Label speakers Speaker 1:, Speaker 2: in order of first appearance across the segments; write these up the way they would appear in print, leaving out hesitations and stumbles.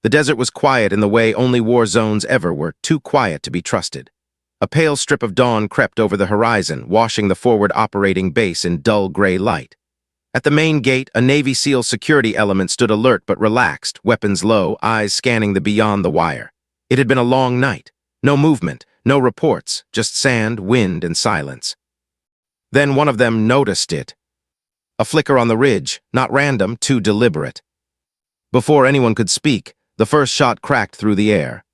Speaker 1: The desert was quiet in the way only war zones ever were, too quiet to be trusted. A pale strip of dawn crept over the horizon, washing the forward operating base in dull gray light. At the main gate, a Navy SEAL security element stood alert but relaxed, weapons low, eyes scanning the beyond the wire. It had been a long night. No movement, no reports, just sand, wind, and silence. Then one of them noticed it. A flicker on the ridge, not random, too deliberate. Before anyone could speak, the first shot cracked through the air.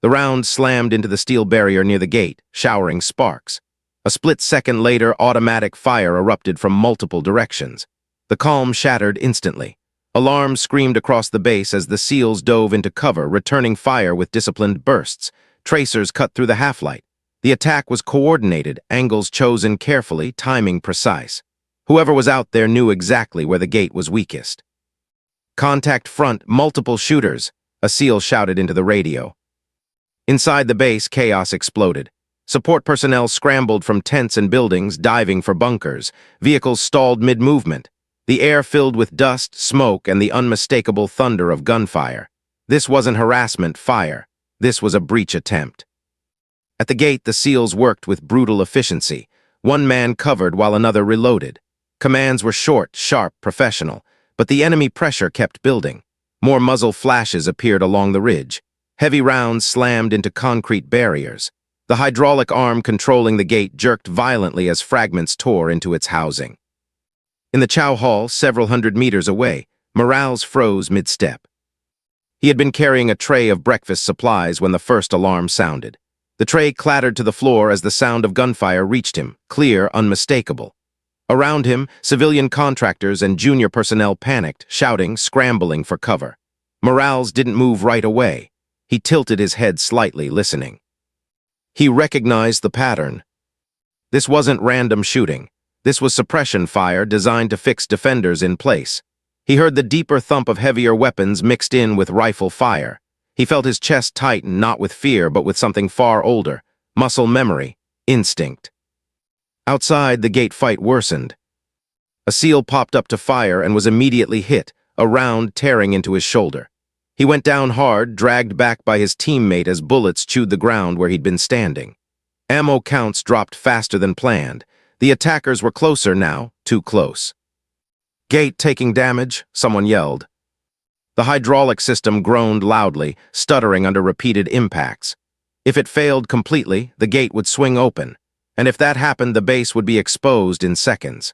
Speaker 1: The round slammed into the steel barrier near the gate, showering sparks. A split second later, automatic fire erupted from multiple directions. The calm shattered instantly. Alarms screamed across the base as the SEALs dove into cover, returning fire with disciplined bursts. Tracers cut through the half-light. The attack was coordinated, angles chosen carefully, timing precise. Whoever was out there knew exactly where the gate was weakest. "Contact front, multiple shooters," a SEAL shouted into the radio. Inside the base, chaos exploded. Support personnel scrambled from tents and buildings, diving for bunkers. Vehicles stalled mid-movement. The air filled with dust, smoke, and the unmistakable thunder of gunfire. This wasn't harassment fire. This was a breach attempt. At the gate, the SEALs worked with brutal efficiency. One man covered while another reloaded. Commands were short, sharp, professional. But the enemy pressure kept building. More muzzle flashes appeared along the ridge. Heavy rounds slammed into concrete barriers. The hydraulic arm controlling the gate jerked violently as fragments tore into its housing. In the chow hall, several hundred meters away, Morales froze mid-step. He had been carrying a tray of breakfast supplies when the first alarm sounded. The tray clattered to the floor as the sound of gunfire reached him, clear, unmistakable. Around him, civilian contractors and junior personnel panicked, shouting, scrambling for cover. Morales didn't move right away. He tilted his head slightly, listening. He recognized the pattern. This wasn't random shooting. This was suppression fire designed to fix defenders in place. He heard the deeper thump of heavier weapons mixed in with rifle fire. He felt his chest tighten, not with fear, but with something far older. Muscle memory. Instinct. Outside, the gate fight worsened. A SEAL popped up to fire and was immediately hit, a round tearing into his shoulder. He went down hard, dragged back by his teammate as bullets chewed the ground where he'd been standing. Ammo counts dropped faster than planned. The attackers were closer now, too close. "Gate taking damage," someone yelled. The hydraulic system groaned loudly, stuttering under repeated impacts. If it failed completely, the gate would swing open. And if that happened, the base would be exposed in seconds.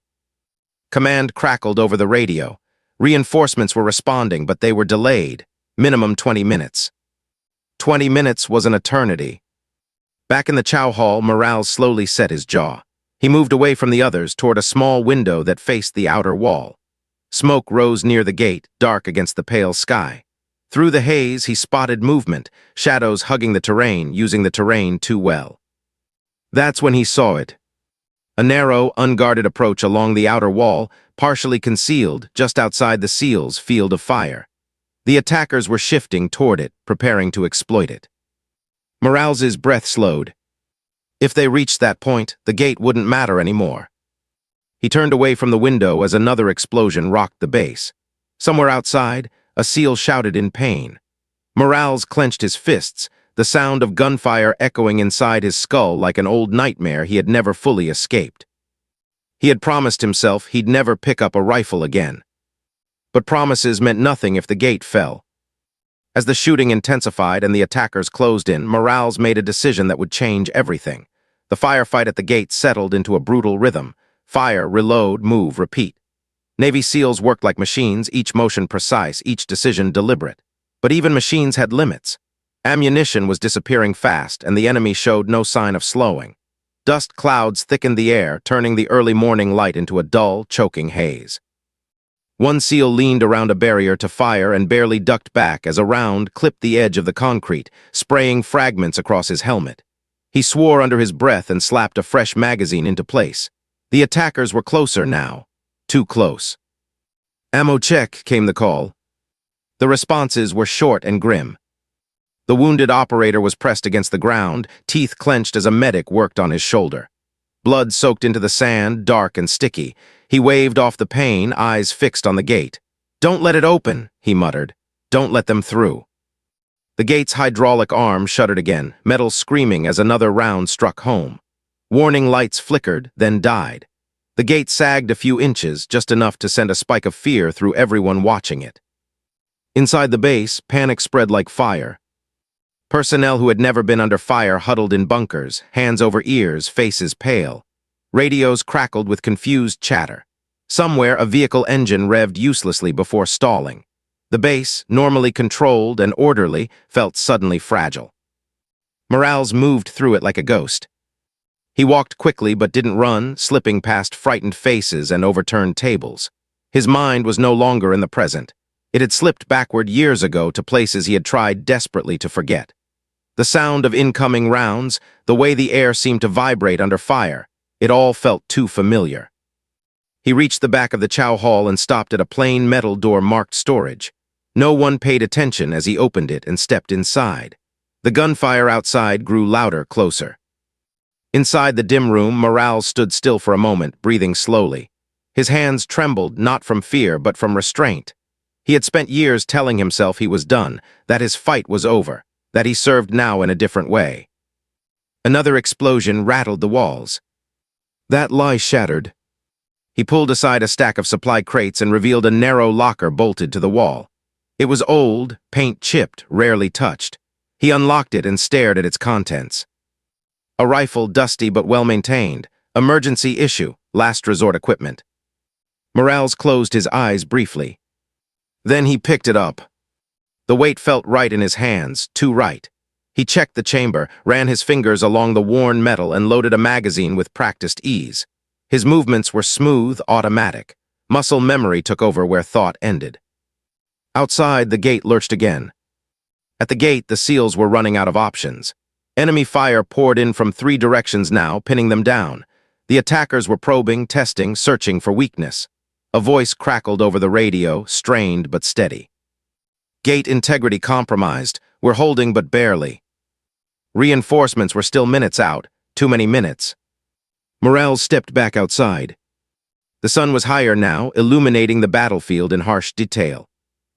Speaker 1: Command crackled over the radio. Reinforcements were responding, but they were delayed. Minimum 20 minutes. 20 minutes was an eternity. Back in the chow hall, Morales slowly set his jaw. He moved away from the others toward a small window that faced the outer wall. Smoke rose near the gate, dark against the pale sky. Through the haze, he spotted movement, shadows hugging the terrain, using the terrain too well. That's when he saw it. A narrow, unguarded approach along the outer wall, partially concealed, just outside the SEALs' field of fire. The attackers were shifting toward it, preparing to exploit it. Morales's breath slowed. If they reached that point, the gate wouldn't matter anymore. He turned away from the window as another explosion rocked the base. Somewhere outside, a SEAL shouted in pain. Morales clenched his fists, the sound of gunfire echoing inside his skull like an old nightmare he had never fully escaped. He had promised himself he'd never pick up a rifle again. But promises meant nothing if the gate fell. As the shooting intensified and the attackers closed in, Morales made a decision that would change everything. The firefight at the gate settled into a brutal rhythm. Fire, reload, move, repeat. Navy SEALs worked like machines, each motion precise, each decision deliberate. But even machines had limits. Ammunition was disappearing fast, and the enemy showed no sign of slowing. Dust clouds thickened the air, turning the early morning light into a dull, choking haze. One SEAL leaned around a barrier to fire and barely ducked back as a round clipped the edge of the concrete, spraying fragments across his helmet. He swore under his breath and slapped a fresh magazine into place. The attackers were closer now. Too close. "Ammo check," came the call. The responses were short and grim. The wounded operator was pressed against the ground, teeth clenched as a medic worked on his shoulder. Blood soaked into the sand, dark and sticky. He waved off the pain, eyes fixed on the gate. "Don't let it open," he muttered. "Don't let them through." The gate's hydraulic arm shuddered again, metal screaming as another round struck home. Warning lights flickered, then died. The gate sagged a few inches, just enough to send a spike of fear through everyone watching it. Inside the base, panic spread like fire. Personnel who had never been under fire huddled in bunkers, hands over ears, faces pale. Radios crackled with confused chatter. Somewhere, a vehicle engine revved uselessly before stalling. The base, normally controlled and orderly, felt suddenly fragile. Morales moved through it like a ghost. He walked quickly but didn't run, slipping past frightened faces and overturned tables. His mind was no longer in the present. It had slipped backward years ago to places he had tried desperately to forget. The sound of incoming rounds, the way the air seemed to vibrate under fire, it all felt too familiar. He reached the back of the chow hall and stopped at a plain metal door marked storage. No one paid attention as he opened it and stepped inside. The gunfire outside grew louder, closer. Inside the dim room, Morales stood still for a moment, breathing slowly. His hands trembled, not from fear, but from restraint. He had spent years telling himself he was done, that his fight was over, that he served now in a different way. Another explosion rattled the walls. That lie shattered. He pulled aside a stack of supply crates and revealed a narrow locker bolted to the wall. It was old, paint chipped, rarely touched. He unlocked it and stared at its contents. A rifle, dusty but well-maintained. Emergency issue, last resort equipment. Morales closed his eyes briefly. Then he picked it up. The weight felt right in his hands, too right. He checked the chamber, ran his fingers along the worn metal and loaded a magazine with practiced ease. His movements were smooth, automatic. Muscle memory took over where thought ended. Outside, the gate lurched again. At the gate, the SEALs were running out of options. Enemy fire poured in from 3 directions now, pinning them down. The attackers were probing, testing, searching for weakness. A voice crackled over the radio, strained but steady. Gate integrity compromised. We're holding but barely. Reinforcements were still minutes out. Too many minutes. Morales stepped back outside. The sun was higher now, illuminating the battlefield in harsh detail.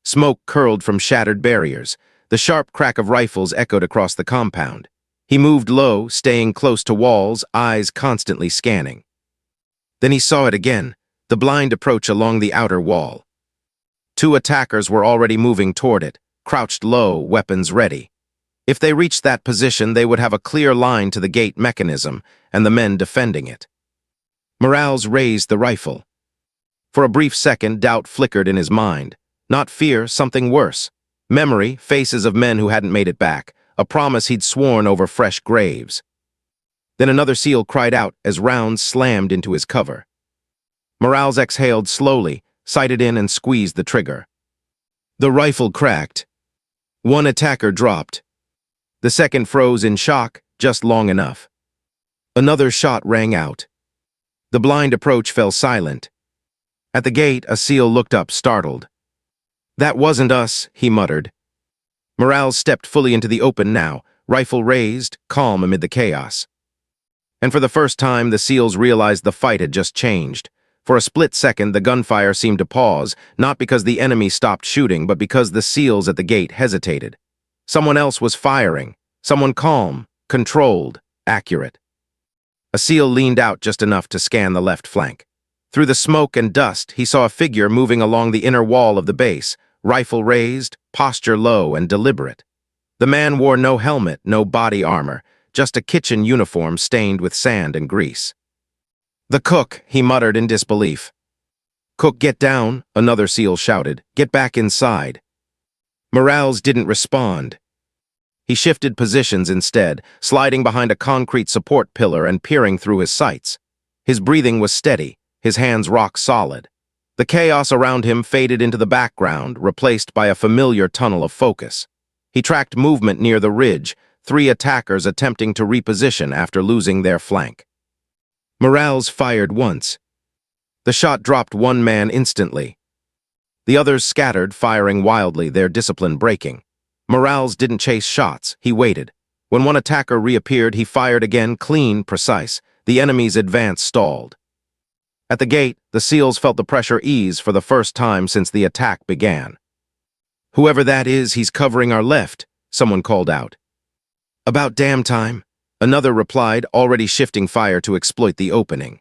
Speaker 1: Smoke curled from shattered barriers. The sharp crack of rifles echoed across the compound. He moved low, staying close to walls, eyes constantly scanning. Then he saw it again, the blind approach along the outer wall. 2 attackers were already moving toward it, crouched low, weapons ready. If they reached that position, they would have a clear line to the gate mechanism and the men defending it. Morales raised the rifle. For a brief second, doubt flickered in his mind. Not fear, something worse. Memory, faces of men who hadn't made it back, a promise he'd sworn over fresh graves. Then another SEAL cried out as rounds slammed into his cover. Morales exhaled slowly, sighted in and squeezed the trigger. The rifle cracked. 1 attacker dropped. The second froze in shock, just long enough. Another shot rang out. The blind approach fell silent. At the gate, a SEAL looked up, startled. "That wasn't us," he muttered. Morales stepped fully into the open now, rifle raised, calm amid the chaos. And for the first time, the SEALs realized the fight had just changed. For a split second, the gunfire seemed to pause, not because the enemy stopped shooting, but because the SEALs at the gate hesitated. Someone else was firing, someone calm, controlled, accurate. A SEAL leaned out just enough to scan the left flank. Through the smoke and dust, he saw a figure moving along the inner wall of the base, rifle raised, posture low and deliberate. The man wore no helmet, no body armor, just a kitchen uniform stained with sand and grease. "The cook," he muttered in disbelief. "Cook, get down," another SEAL shouted. "Get back inside." Morales didn't respond. He shifted positions instead, sliding behind a concrete support pillar and peering through his sights. His breathing was steady, his hands rock solid. The chaos around him faded into the background, replaced by a familiar tunnel of focus. He tracked movement near the ridge, 3 attackers attempting to reposition after losing their flank. Morales fired once. The shot dropped 1 man instantly. The others scattered, firing wildly, their discipline breaking. Morales didn't chase shots, he waited. When 1 attacker reappeared, he fired again, clean, precise. The enemy's advance stalled. At the gate, the SEALs felt the pressure ease for the first time since the attack began. "Whoever that is, he's covering our left," someone called out. About damn time, another replied, already shifting fire to exploit the opening.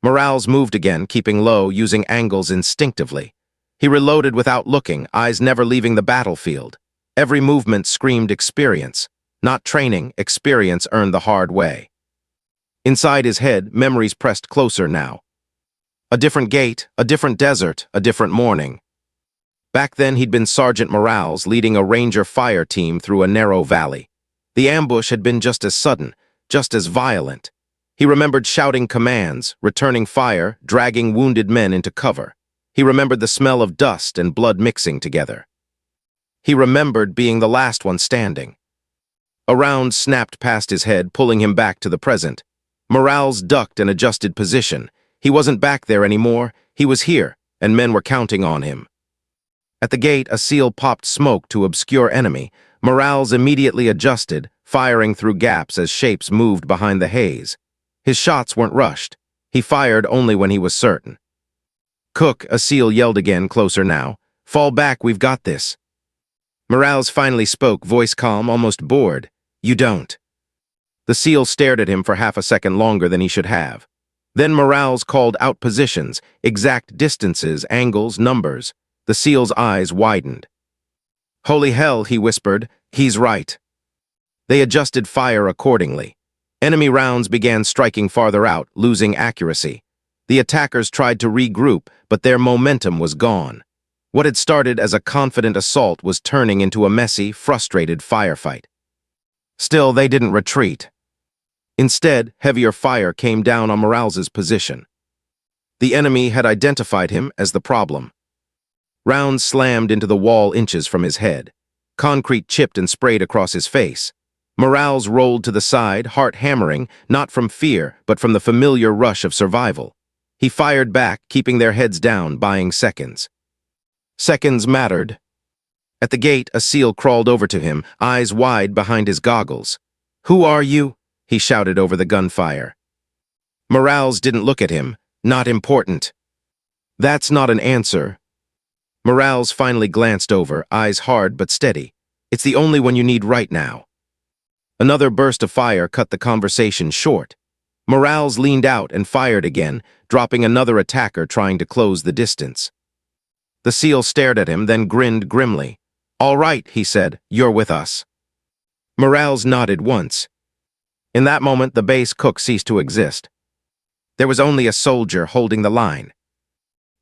Speaker 1: Morales moved again, keeping low, using angles instinctively. He reloaded without looking, eyes never leaving the battlefield. Every movement screamed experience. Not training, experience earned the hard way. Inside his head, memories pressed closer now. A different gate, a different desert, a different morning. Back then he'd been Sergeant Morales, leading a Ranger fire team through a narrow valley. The ambush had been just as sudden, just as violent. He remembered shouting commands, returning fire, dragging wounded men into cover. He remembered the smell of dust and blood mixing together. He remembered being the last one standing. A round snapped past his head, pulling him back to the present. Morales ducked and adjusted position. He wasn't back there anymore. He was here, and men were counting on him. At the gate, a SEAL popped smoke to obscure enemy. Morales immediately adjusted, firing through gaps as shapes moved behind the haze. His shots weren't rushed. He fired only when he was certain. Cook, a SEAL yelled again, closer now. Fall back, we've got this. Morales finally spoke, voice calm, almost bored. You don't. The SEAL stared at him for half a second longer than he should have. Then Morales called out positions, exact distances, angles, numbers. The SEAL's eyes widened. Holy hell, he whispered. He's right. They adjusted fire accordingly. Enemy rounds began striking farther out, losing accuracy. The attackers tried to regroup, but their momentum was gone. What had started as a confident assault was turning into a messy, frustrated firefight. Still, they didn't retreat. Instead, heavier fire came down on Morales's position. The enemy had identified him as the problem. Rounds slammed into the wall inches from his head. Concrete chipped and sprayed across his face. Morales rolled to the side, heart hammering, not from fear, but from the familiar rush of survival. He fired back, keeping their heads down, buying seconds. Seconds mattered. At the gate, a SEAL crawled over to him, eyes wide behind his goggles. Who are you? He shouted over the gunfire. Morales didn't look at him. Not important. That's not an answer. Morales finally glanced over, eyes hard but steady. It's the only one you need right now. Another burst of fire cut the conversation short. Morales leaned out and fired again, dropping another attacker trying to close the distance. The SEAL stared at him, then grinned grimly. All right, he said, you're with us. Morales nodded once. In that moment, the base cook ceased to exist. There was only a soldier holding the line.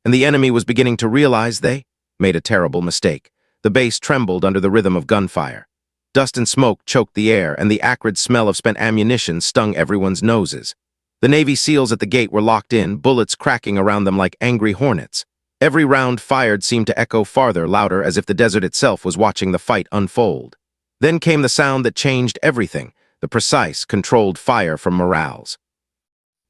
Speaker 1: And the enemy was beginning to realize they made a terrible mistake. The base trembled under the rhythm of gunfire. Dust and smoke choked the air, and the acrid smell of spent ammunition stung everyone's noses. The Navy SEALs at the gate were locked in, bullets cracking around them like angry hornets. Every round fired seemed to echo farther, louder, as if the desert itself was watching the fight unfold. Then came the sound that changed everything, the precise, controlled fire from Morales.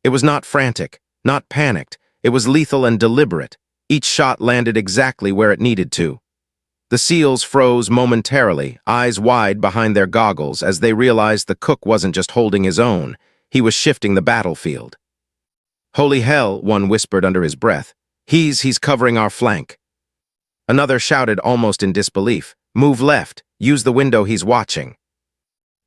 Speaker 1: It was not frantic, not panicked. It was lethal and deliberate. Each shot landed exactly where it needed to. The SEALs froze momentarily, eyes wide behind their goggles, as they realized the cook wasn't just holding his own. He was shifting the battlefield. Holy hell, one whispered under his breath. He's covering our flank. Another shouted almost in disbelief. Move left. Use the window he's watching.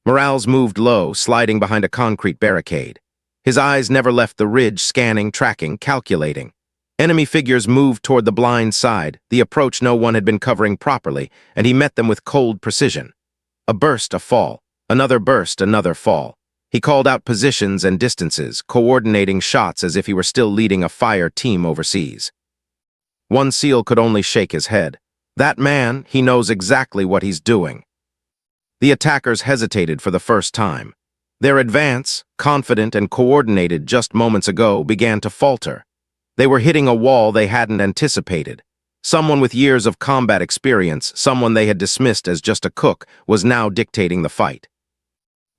Speaker 1: Morales moved low, sliding behind a concrete barricade. His eyes never left the ridge, scanning, tracking, calculating. Enemy figures moved toward the blind side, the approach no one had been covering properly, and he met them with cold precision. A burst, a fall. Another burst, another fall. He called out positions and distances, coordinating shots as if he were still leading a fire team overseas. One SEAL could only shake his head. That man, he knows exactly what he's doing. The attackers hesitated for the first time. Their advance, confident and coordinated just moments ago, began to falter. They were hitting a wall they hadn't anticipated. Someone with years of combat experience, someone they had dismissed as just a cook, was now dictating the fight.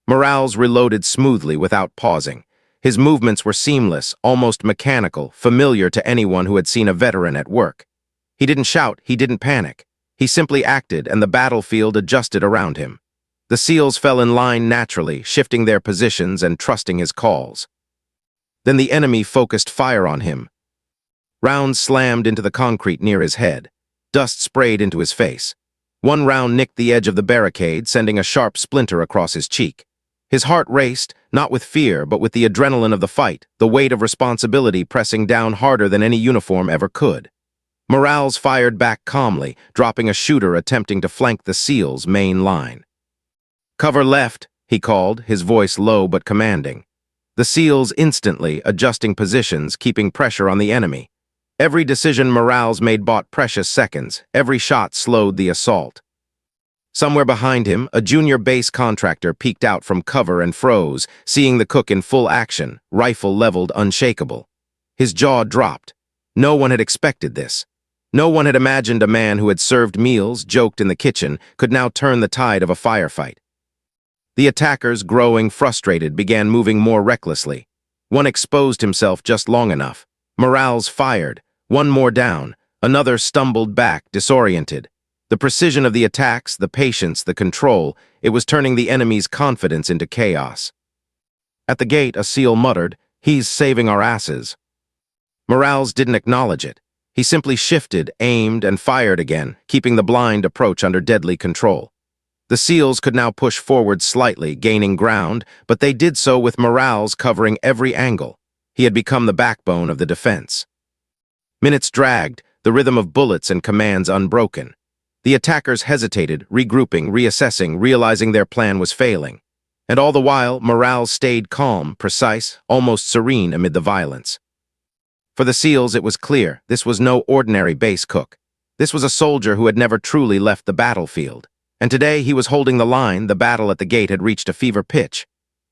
Speaker 1: Morales reloaded smoothly without pausing. His movements were seamless, almost mechanical, familiar to anyone who had seen a veteran at work. He didn't shout, he didn't panic. He simply acted, and the battlefield adjusted around him. The SEALs fell in line naturally, shifting their positions and trusting his calls. Then the enemy focused fire on him. Rounds slammed into the concrete near his head. Dust sprayed into his face. One round nicked the edge of the barricade, sending a sharp splinter across his cheek. His heart raced, not with fear, but with the adrenaline of the fight, the weight of responsibility pressing down harder than any uniform ever could. Morales fired back calmly, dropping a shooter attempting to flank the SEALs' main line. "Cover left," he called, his voice low but commanding. The SEALs instantly adjusting positions, keeping pressure on the enemy. Every decision Morales made bought precious seconds. Every shot slowed the assault. Somewhere behind him, a junior base contractor peeked out from cover and froze, seeing the cook in full action, rifle leveled unshakable. His jaw dropped. No one had expected this. No one had imagined a man who had served meals, joked in the kitchen, could now turn the tide of a firefight. The attackers, growing frustrated, began moving more recklessly. One exposed himself just long enough. Morales fired. One more down. Another stumbled back, disoriented. The precision of the attacks, the patience, the control, it was turning the enemy's confidence into chaos. At the gate, a SEAL muttered, "He's saving our asses." Morales didn't acknowledge it. He simply shifted, aimed, and fired again, keeping the blind approach under deadly control. The SEALs could now push forward slightly, gaining ground, but they did so with Morales covering every angle. He had become the backbone of the defense. Minutes dragged, the rhythm of bullets and commands unbroken. The attackers hesitated, regrouping, reassessing, realizing their plan was failing. And all the while, Morales stayed calm, precise, almost serene amid the violence. For the SEALs, it was clear, this was no ordinary base cook. This was a soldier who had never truly left the battlefield. And today he was holding the line. The battle at the gate had reached a fever pitch.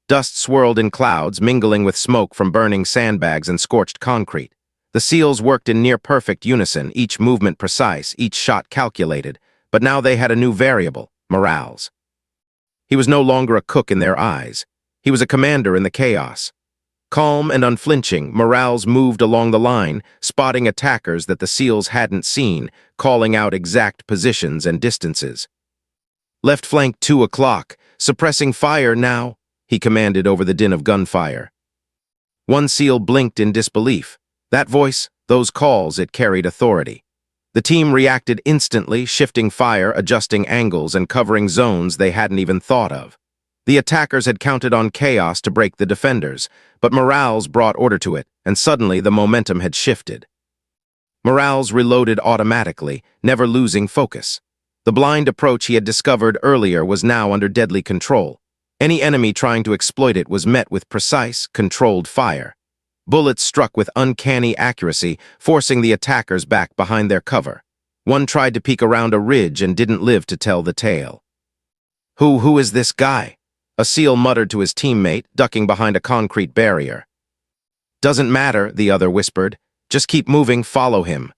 Speaker 1: Dust swirled in clouds, mingling with smoke from burning sandbags and scorched concrete. The SEALs worked in near-perfect unison, each movement precise, each shot calculated, but now they had a new variable, Morales. He was no longer a cook in their eyes. He was a commander in the chaos. Calm and unflinching, Morales moved along the line, spotting attackers that the SEALs hadn't seen, calling out exact positions and distances. "Left flank 2 o'clock, suppressing fire now," he commanded over the din of gunfire. One SEAL blinked in disbelief. That voice, those calls, it carried authority. The team reacted instantly, shifting fire, adjusting angles, and covering zones they hadn't even thought of. The attackers had counted on chaos to break the defenders, but Morales brought order to it, and suddenly the momentum had shifted. Morales reloaded automatically, never losing focus. The blind approach he had discovered earlier was now under deadly control. Any enemy trying to exploit it was met with precise, controlled fire. Bullets struck with uncanny accuracy, forcing the attackers back behind their cover. One tried to peek around a ridge and didn't live to tell the tale. Who is this guy?" A SEAL muttered to his teammate, ducking behind a concrete barrier. "Doesn't matter," the other whispered. "Just keep moving, follow him."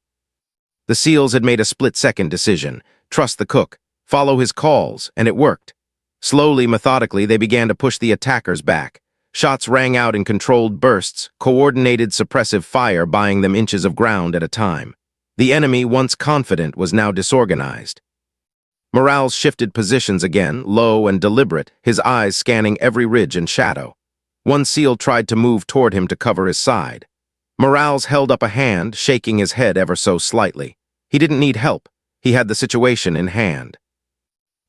Speaker 1: The SEALs had made a split-second decision. Trust the cook, follow his calls, and it worked. Slowly, methodically, they began to push the attackers back. Shots rang out in controlled bursts, coordinated suppressive fire buying them inches of ground at a time. The enemy, once confident, was now disorganized. Morales shifted positions again, low and deliberate, his eyes scanning every ridge and shadow. One SEAL tried to move toward him to cover his side. Morales held up a hand, shaking his head ever so slightly. He didn't need help. He had the situation in hand.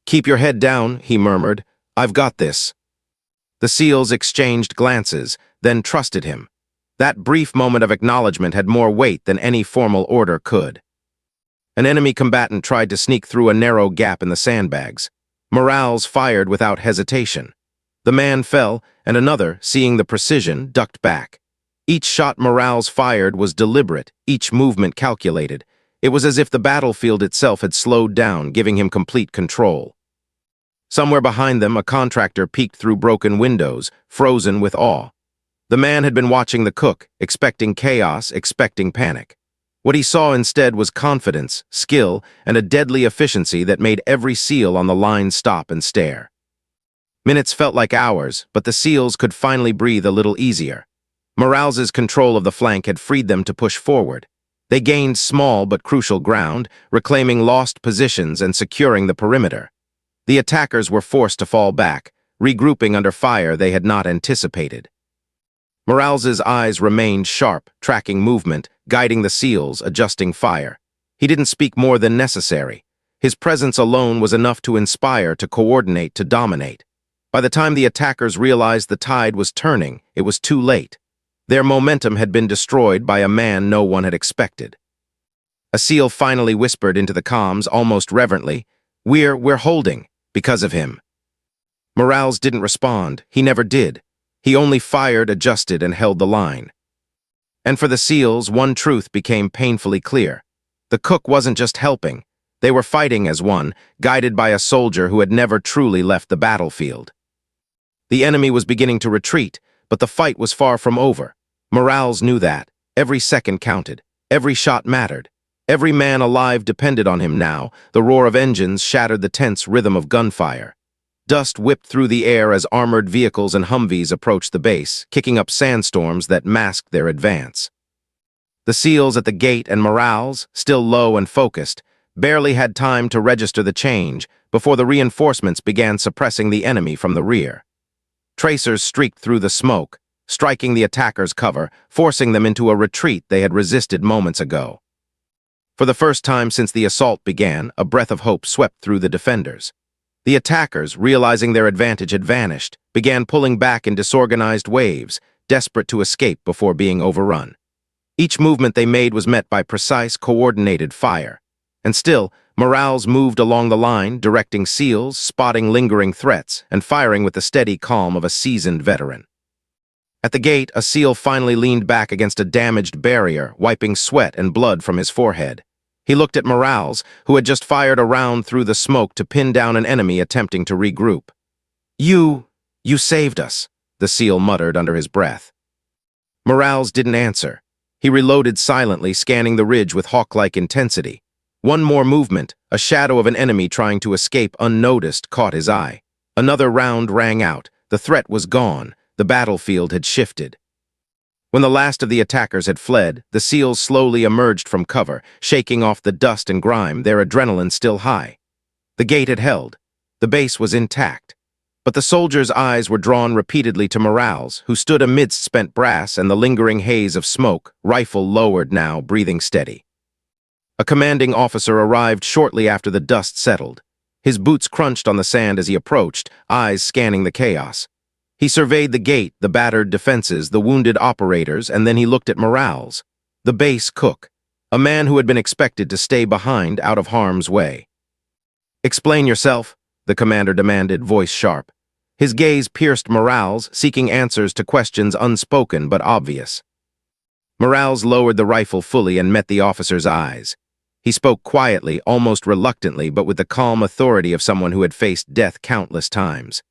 Speaker 1: "Keep your head down," he murmured. "I've got this." The SEALs exchanged glances, then trusted him. That brief moment of acknowledgement had more weight than any formal order could. An enemy combatant tried to sneak through a narrow gap in the sandbags. Morales fired without hesitation. The man fell, and another, seeing the precision, ducked back. Each shot Morales fired was deliberate, each movement calculated. It was as if the battlefield itself had slowed down, giving him complete control. Somewhere behind them, a contractor peeked through broken windows, frozen with awe. The man had been watching the cook, expecting chaos, expecting panic. What he saw instead was confidence, skill, and a deadly efficiency that made every SEAL on the line stop and stare. Minutes felt like hours, but the SEALs could finally breathe a little easier. Morales's control of the flank had freed them to push forward. They gained small but crucial ground, reclaiming lost positions and securing the perimeter. The attackers were forced to fall back, regrouping under fire they had not anticipated. Morales's eyes remained sharp, tracking movement, guiding the SEALs, adjusting fire. He didn't speak more than necessary. His presence alone was enough to inspire, to coordinate, to dominate. By the time the attackers realized the tide was turning, it was too late. Their momentum had been destroyed by a man no one had expected. A SEAL finally whispered into the comms, almost reverently, We're holding, because of him." Morales didn't respond. He never did. He only fired, adjusted, and held the line. And for the SEALs, one truth became painfully clear. The cook wasn't just helping. They were fighting as one, guided by a soldier who had never truly left the battlefield. The enemy was beginning to retreat, but the fight was far from over. Morales knew that. Every second counted. Every shot mattered. Every man alive depended on him now. The roar of engines shattered the tense rhythm of gunfire. Dust whipped through the air as armored vehicles and Humvees approached the base, kicking up sandstorms that masked their advance. The SEALs at the gate and Morales, still low and focused, barely had time to register the change before the reinforcements began suppressing the enemy from the rear. Tracers streaked through the smoke, striking the attackers' cover, forcing them into a retreat they had resisted moments ago. For the first time since the assault began, a breath of hope swept through the defenders. The attackers, realizing their advantage had vanished, began pulling back in disorganized waves, desperate to escape before being overrun. Each movement they made was met by precise, coordinated fire. And still, Morales moved along the line, directing SEALs, spotting lingering threats, and firing with the steady calm of a seasoned veteran. At the gate, a SEAL finally leaned back against a damaged barrier, wiping sweat and blood from his forehead. He looked at Morales, who had just fired a round through the smoke to pin down an enemy attempting to regroup. You saved us," the SEAL muttered under his breath. Morales didn't answer. He reloaded silently, scanning the ridge with hawk-like intensity. One more movement, a shadow of an enemy trying to escape unnoticed, caught his eye. Another round rang out. The threat was gone. The battlefield had shifted. When the last of the attackers had fled, the SEALs slowly emerged from cover, shaking off the dust and grime, their adrenaline still high. The gate had held. The base was intact. But the soldiers' eyes were drawn repeatedly to Morales, who stood amidst spent brass and the lingering haze of smoke, rifle lowered now, breathing steady. A commanding officer arrived shortly after the dust settled. His boots crunched on the sand as he approached, eyes scanning the chaos. He surveyed the gate, the battered defenses, the wounded operators, and then he looked at Morales, the base cook, a man who had been expected to stay behind, out of harm's way. "Explain yourself," the commander demanded, voice sharp. His gaze pierced Morales, seeking answers to questions unspoken but obvious. Morales lowered the rifle fully and met the officer's eyes. He spoke quietly, almost reluctantly, but with the calm authority of someone who had faced death countless times.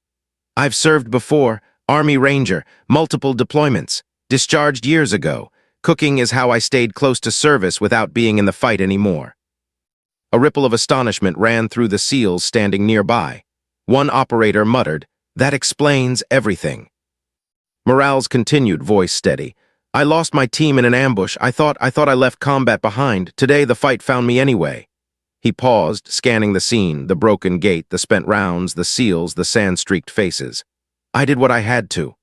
Speaker 1: "I've served before, Army Ranger, multiple deployments, discharged years ago. Cooking is how I stayed close to service without being in the fight anymore." A ripple of astonishment ran through the SEALs standing nearby. One operator muttered, "That explains everything." Morales continued, voice steady. "I lost my team in an ambush. I thought I left combat behind. Today the fight found me anyway." He paused, scanning the scene, the broken gate, the spent rounds, the SEALs, the sand-streaked faces. "I did what I had to."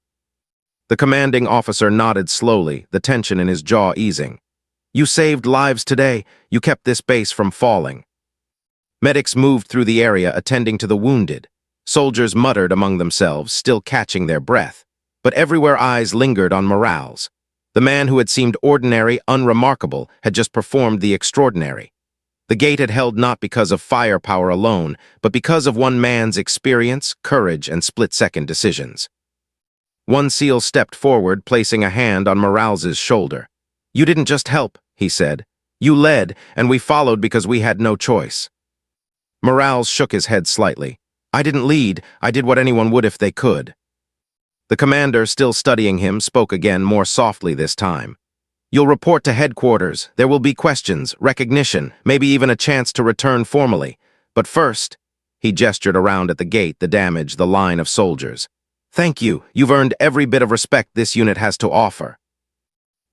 Speaker 1: The commanding officer nodded slowly, the tension in his jaw easing. "You saved lives today. You kept this base from falling." Medics moved through the area, attending to the wounded. Soldiers muttered among themselves, still catching their breath. But everywhere eyes lingered on Morales. The man who had seemed ordinary, unremarkable, had just performed the extraordinary. The gate had held not because of firepower alone, but because of one man's experience, courage, and split-second decisions. One SEAL stepped forward, placing a hand on Morales's shoulder. "You didn't just help," he said. "You led, and we followed because we had no choice." Morales shook his head slightly. "I didn't lead. I did what anyone would if they could." The commander, still studying him, spoke again, more softly this time. "You'll report to headquarters. There will be questions, recognition, maybe even a chance to return formally. But first," he gestured around at the gate, the damage, the line of soldiers. "Thank you. You've earned every bit of respect this unit has to offer."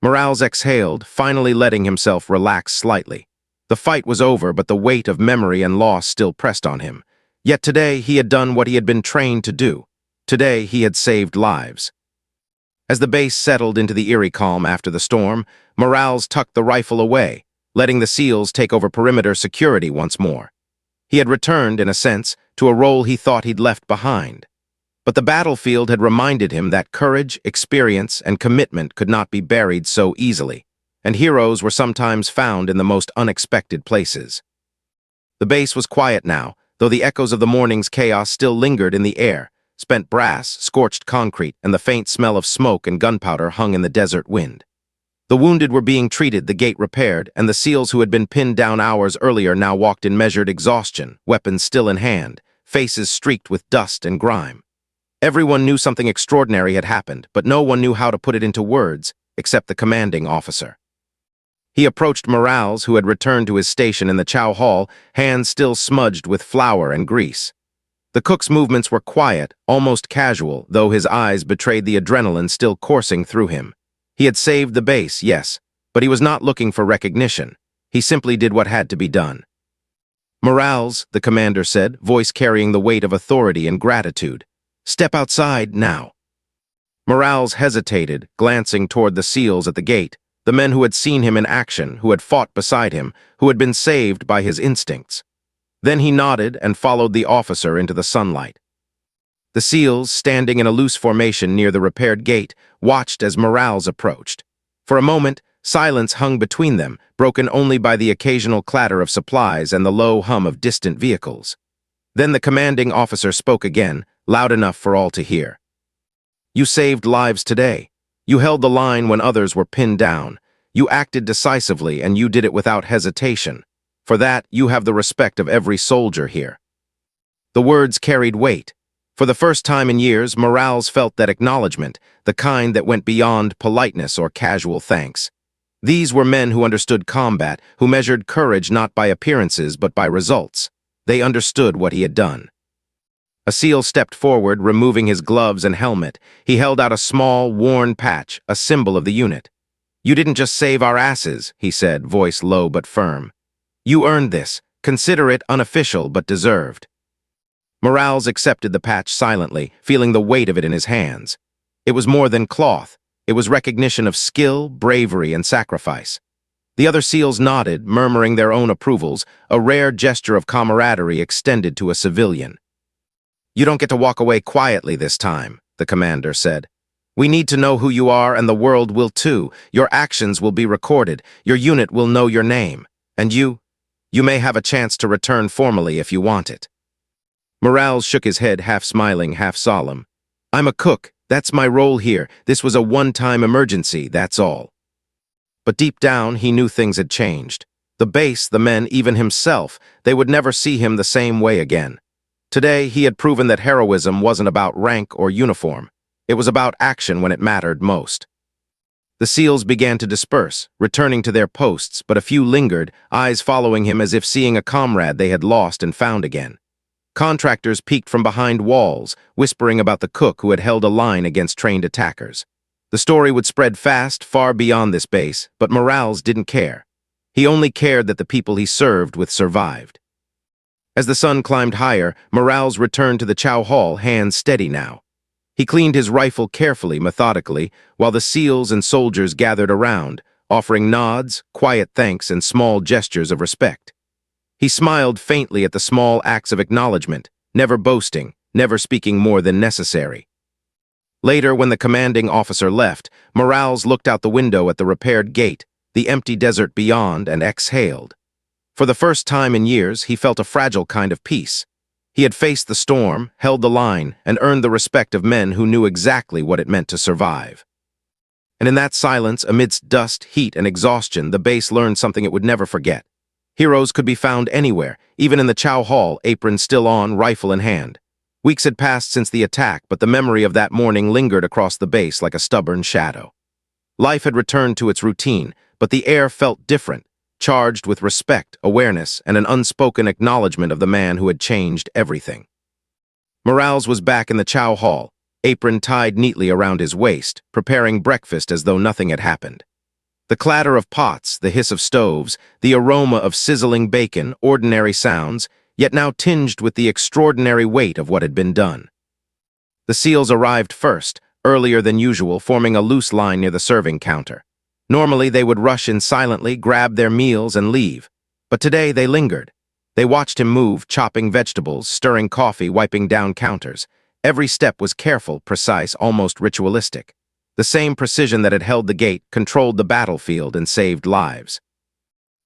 Speaker 1: Morales exhaled, finally letting himself relax slightly. The fight was over, but the weight of memory and loss still pressed on him. Yet today he had done what he had been trained to do. Today he had saved lives. As the base settled into the eerie calm after the storm, Morales tucked the rifle away, letting the SEALs take over perimeter security once more. He had returned, in a sense, to a role he thought he'd left behind. But the battlefield had reminded him that courage, experience, and commitment could not be buried so easily, and heroes were sometimes found in the most unexpected places. The base was quiet now, though the echoes of the morning's chaos still lingered in the air. Spent brass, scorched concrete, and the faint smell of smoke and gunpowder hung in the desert wind. The wounded were being treated, the gate repaired, and the SEALs who had been pinned down hours earlier now walked in measured exhaustion, weapons still in hand, faces streaked with dust and grime. Everyone knew something extraordinary had happened, but no one knew how to put it into words, except the commanding officer. He approached Morales, who had returned to his station in the chow hall, hands still smudged with flour and grease. The cook's movements were quiet, almost casual, though his eyes betrayed the adrenaline still coursing through him. He had saved the base, yes, but he was not looking for recognition. He simply did what had to be done. "Morales," the commander said, voice carrying the weight of authority and gratitude. "Step outside, now." Morales hesitated, glancing toward the SEALs at the gate, the men who had seen him in action, who had fought beside him, who had been saved by his instincts. Then he nodded and followed the officer into the sunlight. The SEALs, standing in a loose formation near the repaired gate, watched as Morales approached. For a moment, silence hung between them, broken only by the occasional clatter of supplies and the low hum of distant vehicles. Then the commanding officer spoke again, loud enough for all to hear. "You saved lives today. You held the line when others were pinned down. You acted decisively, and you did it without hesitation. For that, you have the respect of every soldier here." The words carried weight. For the first time in years, Morales felt that acknowledgement, the kind that went beyond politeness or casual thanks. These were men who understood combat, who measured courage not by appearances but by results. They understood what he had done. A SEAL stepped forward, removing his gloves and helmet. He held out a small, worn patch, a symbol of the unit. "You didn't just save our asses," he said, voice low but firm. "You earned this. Consider it unofficial but deserved." Morales accepted the patch silently, feeling the weight of it in his hands. It was more than cloth. It was recognition of skill, bravery, and sacrifice. The other SEALs nodded, murmuring their own approvals, a rare gesture of camaraderie extended to a civilian. "You don't get to walk away quietly this time," the commander said. "We need to know who you are, and the world will too. Your actions will be recorded. Your unit will know your name. And you may have a chance to return formally if you want it." Morales shook his head, half smiling, half solemn. "I'm a cook. That's my role here. This was a one-time emergency, that's all." But deep down, he knew things had changed. The base, the men, even himself, they would never see him the same way again. Today, he had proven that heroism wasn't about rank or uniform. It was about action when it mattered most. The SEALs began to disperse, returning to their posts, but a few lingered, eyes following him as if seeing a comrade they had lost and found again. Contractors peeked from behind walls, whispering about the cook who had held a line against trained attackers. The story would spread fast, far beyond this base, but Morales didn't care. He only cared that the people he served with survived. As the sun climbed higher, Morales returned to the chow hall, hands steady now. He cleaned his rifle carefully, methodically, while the SEALs and soldiers gathered around, offering nods, quiet thanks, and small gestures of respect. He smiled faintly at the small acts of acknowledgement, never boasting, never speaking more than necessary. Later, when the commanding officer left, Morales looked out the window at the repaired gate, the empty desert beyond, and exhaled. For the first time in years, he felt a fragile kind of peace. He had faced the storm, held the line, and earned the respect of men who knew exactly what it meant to survive. And in that silence, amidst dust, heat, and exhaustion, the base learned something it would never forget. Heroes could be found anywhere, even in the chow hall, apron still on, rifle in hand. Weeks had passed since the attack, but the memory of that morning lingered across the base like a stubborn shadow. Life had returned to its routine, but the air felt different, charged with respect, awareness, and an unspoken acknowledgement of the man who had changed everything. Morales was back in the chow hall, apron tied neatly around his waist, preparing breakfast as though nothing had happened. The clatter of pots, the hiss of stoves, the aroma of sizzling bacon, ordinary sounds, yet now tinged with the extraordinary weight of what had been done. The SEALs arrived first, earlier than usual, forming a loose line near the serving counter. Normally, they would rush in silently, grab their meals, and leave. But today, they lingered. They watched him move, chopping vegetables, stirring coffee, wiping down counters. Every step was careful, precise, almost ritualistic. The same precision that had held the gate controlled the battlefield and saved lives.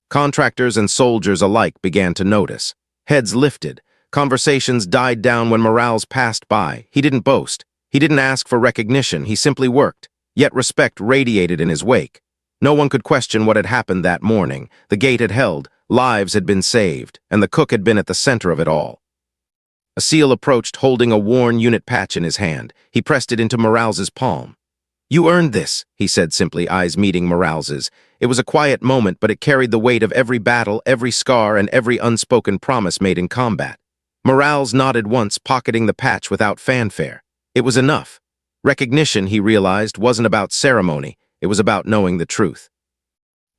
Speaker 1: Contractors and soldiers alike began to notice. Heads lifted. Conversations died down when Morales passed by. He didn't boast. He didn't ask for recognition. He simply worked. Yet respect radiated in his wake. No one could question what had happened that morning. The gate had held, lives had been saved, and the cook had been at the center of it all. A SEAL approached holding a worn unit patch in his hand. He pressed it into Morales's palm. "You earned this," he said simply, eyes meeting Morales's. It was a quiet moment, but it carried the weight of every battle, every scar, and every unspoken promise made in combat. Morales nodded once, pocketing the patch without fanfare. It was enough. Recognition, he realized, wasn't about ceremony. It was about knowing the truth.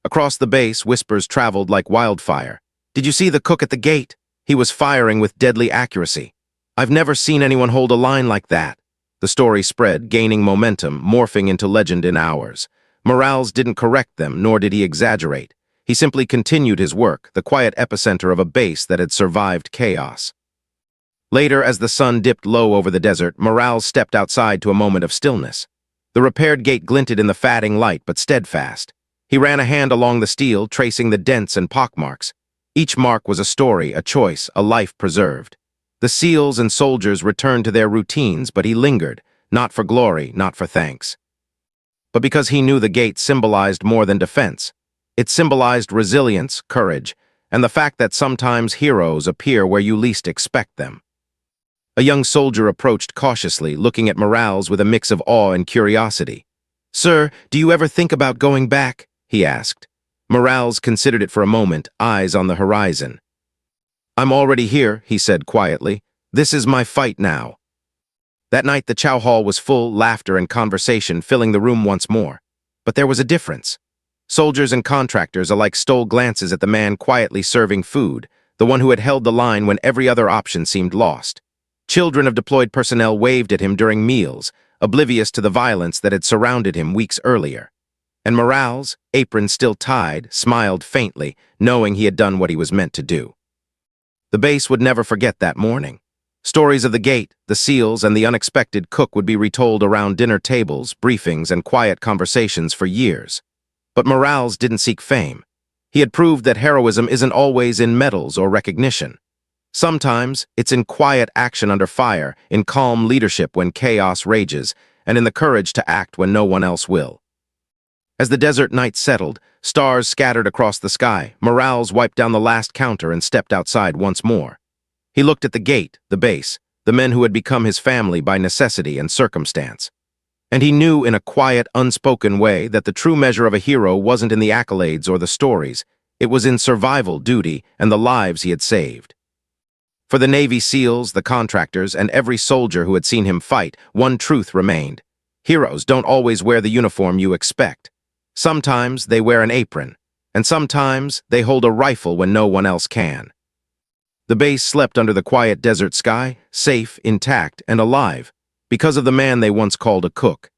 Speaker 1: Across the base, whispers traveled like wildfire. "Did you see the cook at the gate? He was firing with deadly accuracy. I've never seen anyone hold a line like that." The story spread, gaining momentum, morphing into legend in hours. Morales didn't correct them, nor did he exaggerate. He simply continued his work, the quiet epicenter of a base that had survived chaos. Later, as the sun dipped low over the desert, Morales stepped outside to a moment of stillness. The repaired gate glinted in the fading light, but steadfast. He ran a hand along the steel, tracing the dents and pockmarks. Each mark was a story, a choice, a life preserved. The SEALs and soldiers returned to their routines, but he lingered, not for glory, not for thanks. But because he knew the gate symbolized more than defense. It symbolized resilience, courage, and the fact that sometimes heroes appear where you least expect them. A young soldier approached cautiously, looking at Morales with a mix of awe and curiosity. "Sir, do you ever think about going back?" he asked. Morales considered it for a moment, eyes on the horizon. "I'm already here," he said quietly. "This is my fight now." That night the chow hall was full, laughter and conversation filling the room once more. But there was a difference. Soldiers and contractors alike stole glances at the man quietly serving food, the one who had held the line when every other option seemed lost. Children of deployed personnel waved at him during meals, oblivious to the violence that had surrounded him weeks earlier. And Morales, apron still tied, smiled faintly, knowing he had done what he was meant to do. The base would never forget that morning. Stories of the gate, the SEALs, and the unexpected cook would be retold around dinner tables, briefings, and quiet conversations for years. But Morales didn't seek fame. He had proved that heroism isn't always in medals or recognition. Sometimes it's in quiet action under fire, in calm leadership when chaos rages, and in the courage to act when no one else will. As the desert night settled, stars scattered across the sky. Morales wiped down the last counter and stepped outside once more. He looked at the gate, the base, the men who had become his family by necessity and circumstance. And he knew in a quiet, unspoken way that the true measure of a hero wasn't in the accolades or the stories. It was in survival, duty, and the lives he had saved. For the Navy SEALs, the contractors, and every soldier who had seen him fight, one truth remained. Heroes don't always wear the uniform you expect. Sometimes they wear an apron, and sometimes they hold a rifle when no one else can. The base slept under the quiet desert sky, safe, intact, and alive, because of the man they once called a cook.